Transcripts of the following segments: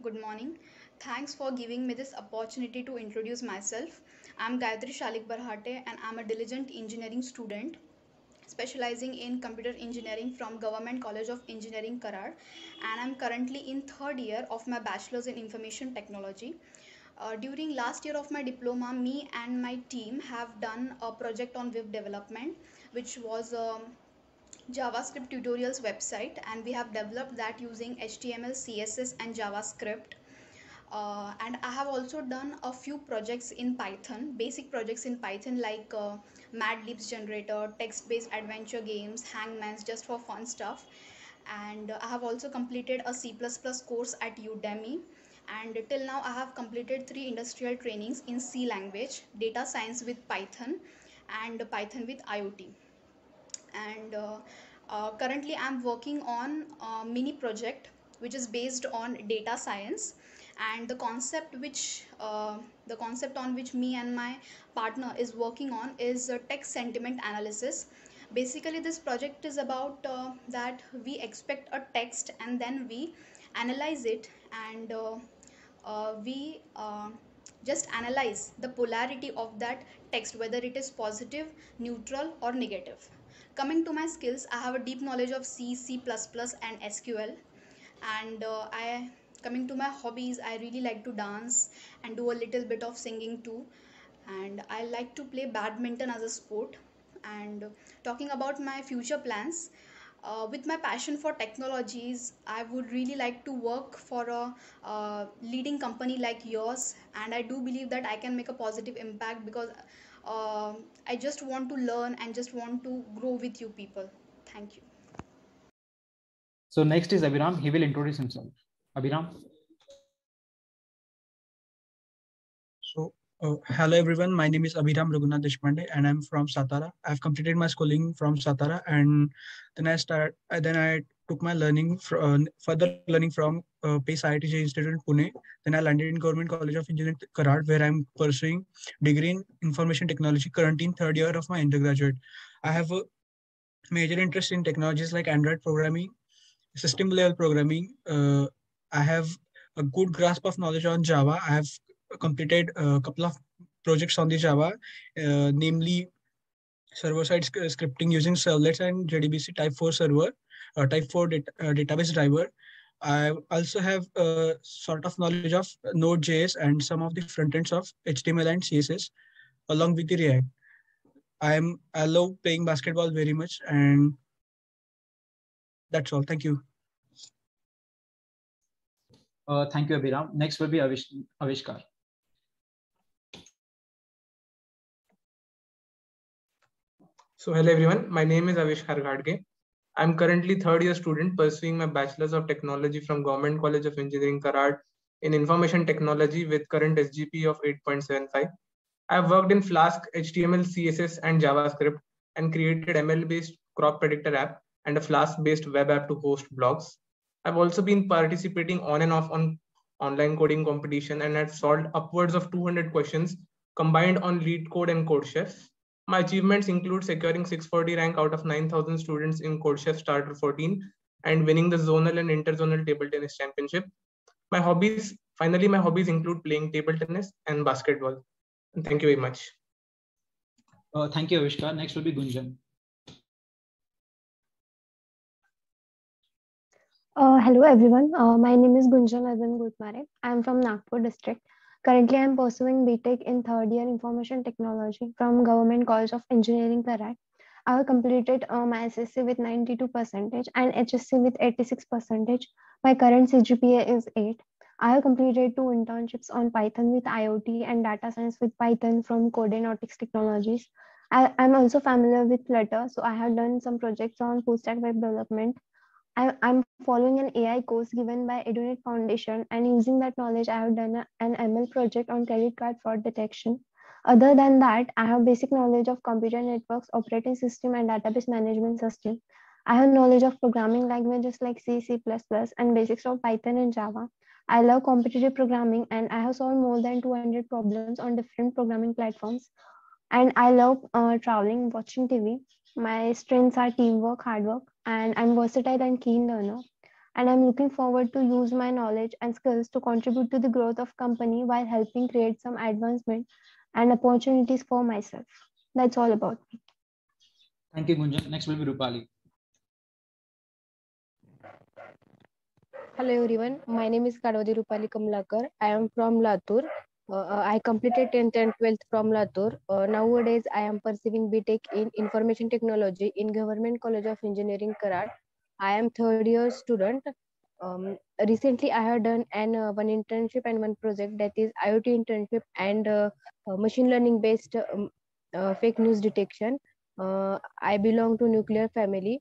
Good morning. Thanks for giving me this opportunity to introduce myself. I'm Gayatri Shalik Barhate and I'm a diligent engineering student specializing in computer engineering from Government College of Engineering Karad, and I'm currently in third year of my bachelor's in information technology. During last year of my diploma, me and my team have done a project on web development, which was JavaScript tutorials website, and we have developed that using HTML, CSS, and JavaScript. And I have also done a few projects in Python, basic projects in Python like Mad Libs generator, text-based adventure games, Hangmans, just for fun stuff. And I have also completed a C++ course at Udemy. And till now, I have completed 3 industrial trainings in C language, data science with Python, and Python with IoT. And currently I'm working on a mini project which is based on data science, and the concept on which me and my partner is working on is text sentiment analysis. Basically this project is about that we expect a text and then we analyze it, and we just analyze the polarity of that text, whether it is positive, neutral, or negative. Coming to my skills, I have a deep knowledge of C, C++, and SQL. And I coming to my hobbies, I really like to dance and do a little bit of singing too. And I like to play badminton as a sport. And talking about my future plans, with my passion for technologies, I would really like to work for a leading company like yours, and I do believe that I can make a positive impact because I just want to learn and just want to grow with you people. Thank you. So next is Abhiram. He will introduce himself. Abhiram. Hello everyone. My name is Abhiram Raghunath Deshpande, and I'm from Satara. I've completed my schooling from Satara, and then I took my learning further learning from PACE IITJ Institute in Pune. Then I landed in Government College of Engineering Karad, where I'm pursuing degree in information technology. Currently in third year of my undergraduate. I have a major interest in technologies like Android programming, system level programming. I have a good grasp of knowledge on Java. I have completed a couple of projects on the Java, namely server-side scripting using servlets and JDBC Type 4 server, Type 4 database driver. I also have a sort of knowledge of Node.js and some of the front ends of HTML and CSS, along with the React. I love playing basketball very much, and that's all. Thank you. Thank you, Abhiram. Next will be Avishkar. So hello everyone, my name is Avishkar Ghadge. I'm currently third year student pursuing my Bachelor's of Technology from Government College of Engineering Karad in Information Technology with current SGP of 8.75. I've worked in Flask, HTML, CSS, and JavaScript and created ML-based crop predictor app and a Flask-based web app to host blogs. I've also been participating on and off on online coding competition and have solved upwards of 200 questions combined on LeetCode and CodeChef. My achievements include securing 640 rank out of 9,000 students in CodeChef Starter 14 and winning the zonal and interzonal table tennis championship. Finally, my hobbies include playing table tennis and basketball. And thank you very much. Thank you, Avishkar. Next will be Gunjan. Hello everyone. My name is Gunjan Arvind Gutmare. I am from Nagpur district. Currently, I am pursuing BTech in third year Information Technology from Government College of Engineering Karad. I have completed my SSC with 92% and HSC with 86%. My current CGPA is 8. I have completed 2 internships on Python with IoT and data science with Python from Codenautics Technologies. I'm also familiar with Flutter, so I have done some projects on full stack web development. I'm following an AI course given by EduNet Foundation, and using that knowledge, I have done an ML project on credit card fraud detection. Other than that, I have basic knowledge of computer networks, operating system, and database management system. I have knowledge of programming languages like C, C++, and basics of Python and Java. I love competitive programming, and I have solved more than 200 problems on different programming platforms. And I love traveling, watching TV. My strengths are teamwork, hard work, and I'm versatile and keen learner. and I'm looking forward to use my knowledge and skills to contribute to the growth of company while helping create some advancement and opportunities for myself. That's all about me. Thank you, Gunjan. Next will be Rupali. Hello everyone, my name is Kadwadi Rupali Kamlakar. I am from Latur. I completed 10th and 12th from Latur. Nowadays, I am pursuing BTech in Information Technology in Government College of Engineering, Karad. I am third year student. Recently, I have done one internship and one project, that is IoT internship and machine learning based fake news detection. I belong to nuclear family.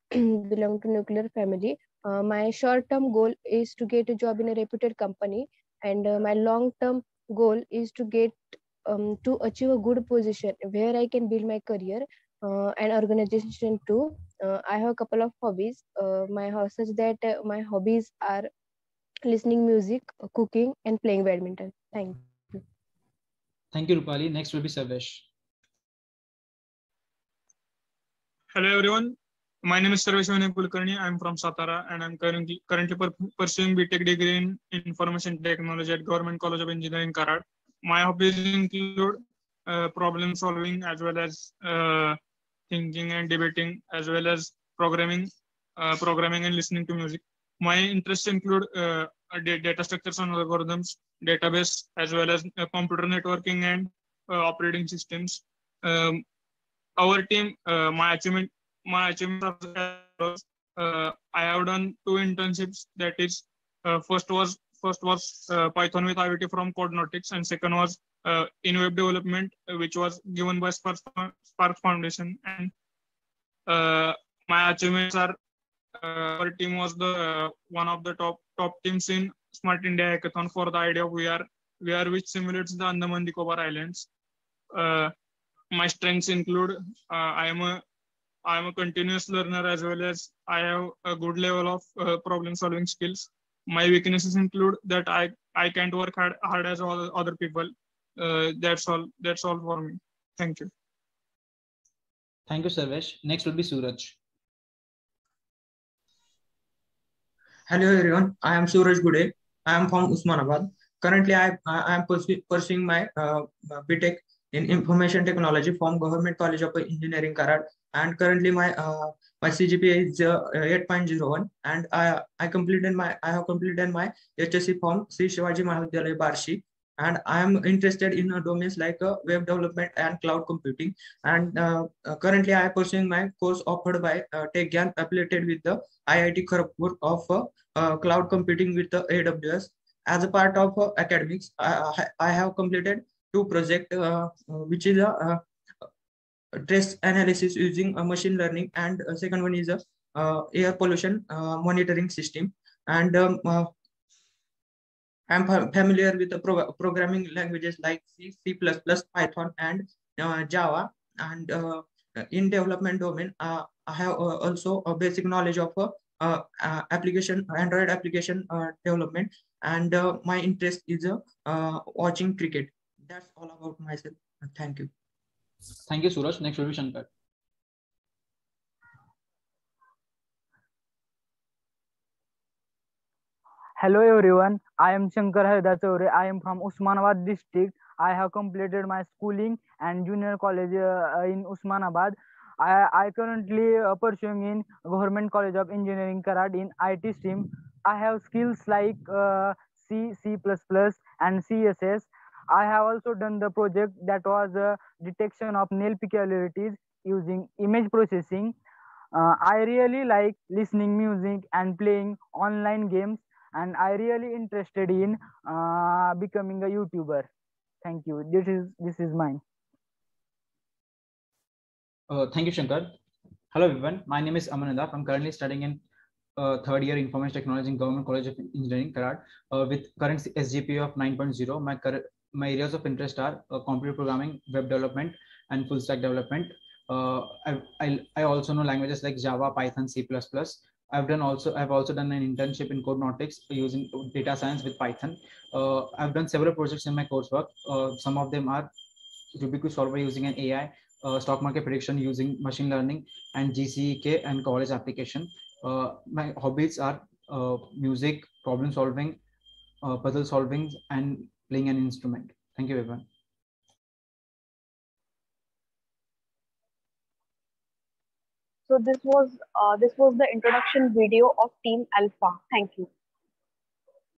Belong to nuclear family. My short-term goal is to get a job in a reputed company, and my long-term goal is to get to achieve a good position where I can build my career and organization too. I have a couple of hobbies. Such that my hobbies are listening music, cooking, and playing badminton. Thank you. Thank you, Rupali. Next will be Sarvesh. Hello everyone, my name is Sarvesh Kulkarni. I am from Satara and I am currently pursuing BTech degree in Information Technology at Government College of Engineering, Karad. My hobbies include problem solving as well as thinking and debating, as well as programming and listening to music. My interests include data structures and algorithms, database, as well as computer networking and operating systems. Our team, my achievements are I have done 2 internships. That is, first was Python with IoT from Codenautics, and second was in web development, which was given by Spark Foundation. And my achievements are our team was the one of the top teams in Smart India Hackathon for the idea of VR which simulates the Andaman Nicobar Islands. My strengths include I am a continuous learner, as well as I have a good level of problem solving skills. My weaknesses include that I can't work hard as all other people. That's all for me. Thank you. Thank you, Sarvesh. Next will be Suraj. Hello everyone, I am Suraj Gude. I am from Usmanabad. Currently, I am pursuing my BTech in Information Technology from Government College of Engineering, Karad. And currently, my CGPA is 8.01, and I have completed my HSC from Sri Shivaji Mahavidyalaya, Barshi. And I am interested in domains like web development and cloud computing. And currently, I am pursuing my course offered by TechGyan, affiliated with the IIT Kharagpur of cloud computing with the AWS. As a part of academics, I have completed 2 projects, which is a stress analysis using machine learning, and second one is a air pollution monitoring system. And I'm familiar with the programming languages like C, C++, Python, and Java. And in development domain, I have also a basic knowledge of Android application development, and my interest is watching cricket. That's all about myself. Thank you. Thank you, Suraj. Next will be Shankar. Hello everyone, I am Shankar Haridar Chaure. I am from Usmanabad district. I have completed my schooling and junior college in Usmanabad. I currently pursuing in Government College of Engineering, Karad, in IT stream. I have skills like C, C++, and CSS. I have also done the project that was detection of nail peculiarities using image processing. I really like listening music and playing online games, and I really interested in becoming a YouTuber. Thank you. This is mine. Thank you, Shankar. Hello everyone. My name is Amananda. I'm currently studying in third year Information Technology in Government College of Engineering, Karad, with current SGPA of 9.0. My areas of interest are computer programming, web development, and full stack development. I also know languages like Java, Python, C++. I've also done an internship in Codenautics using data science with Python. I've done several projects in my coursework. Some of them are Rubik solver using an AI, stock market prediction using machine learning, and GCK and college application. My hobbies are music, problem solving, puzzle solving, and playing an instrument. Thank you, everyone. So this was the introduction video of Team Alpha. Thank you.